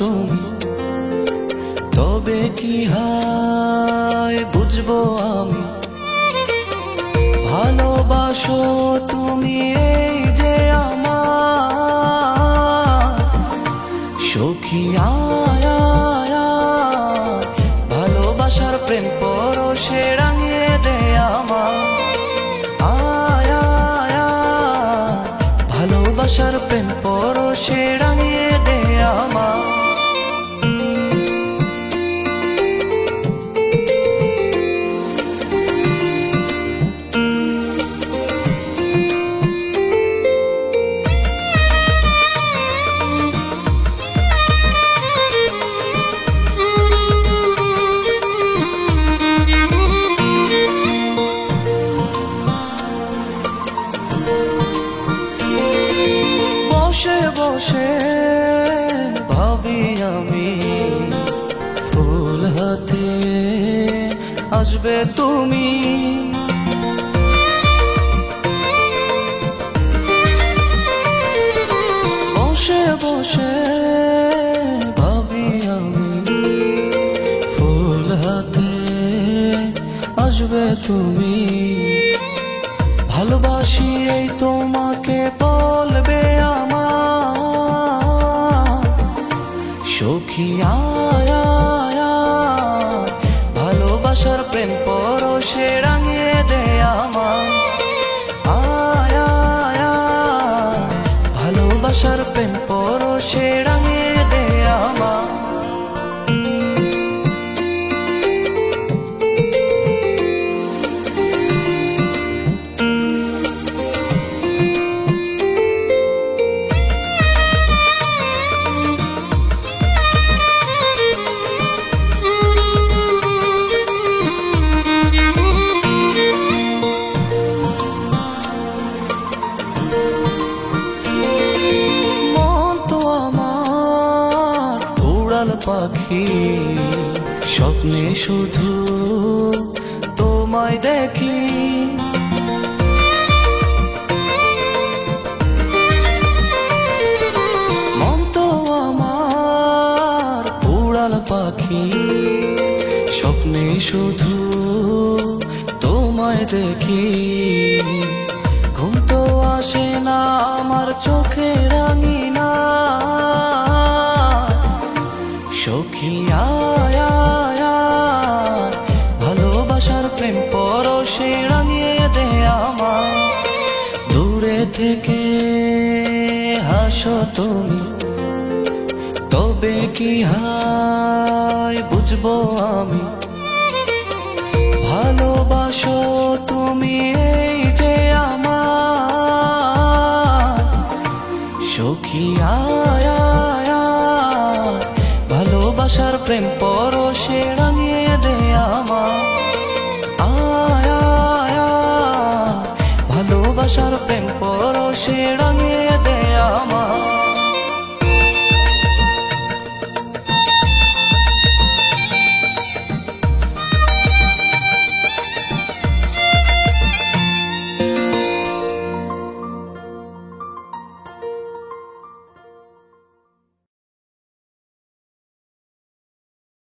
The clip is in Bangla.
তুমি, তবে কি হয় বুঝবো আমি। ভালোবাসো তুমি এই যে আমার সখী, আয় আয় আয়, ভালোবাসার প্রেম পরশে রাঙিয়ে দে আমার। আয় আয় আয়, ভালোবাসার প্রেম পরশে রাঙিয়ে দে আমার। বসে বসে ভাবি আমি, ফুল হাতে আসবে তুমি। বসে বসে ভাবি আমি, ফুল হাতে আসবে তুমি। ভালোবাসি এই তোমাকে বলবে আমার সখী, আয় আয় আয়, ভালোবাসার প্রেম পরশে রাঙিয়ে দে আমার। আয় আয় আয়, ভালোবাসার প্রেম পরশে রাঙিয়ে দে আমার। পাখি স্বপ্নে শুধু তোমায় দেখি। মন তো আমার উড়াল পাখি, স্বপ্নে শুধু তোমায় দেখি। ঘুম তো আসে না আমার চোখে রাঙিনা সখী, আয় আয় আয়, ভালোবাসার প্রেম পরশে রাঙিয়ে দে আমার। দূরে থেকে হাসো তুমি, তবে কি হয় বুঝবো আমি। ভালোবাসো তুমি এই যে আমার সখী, আয় আয় আয়, ভালোবাসার প্রেম পরশে রাঙিয়ে দে আমার। আয় আয় আয়, ভালোবাসার প্রেম পরশে রাঙিয়ে দে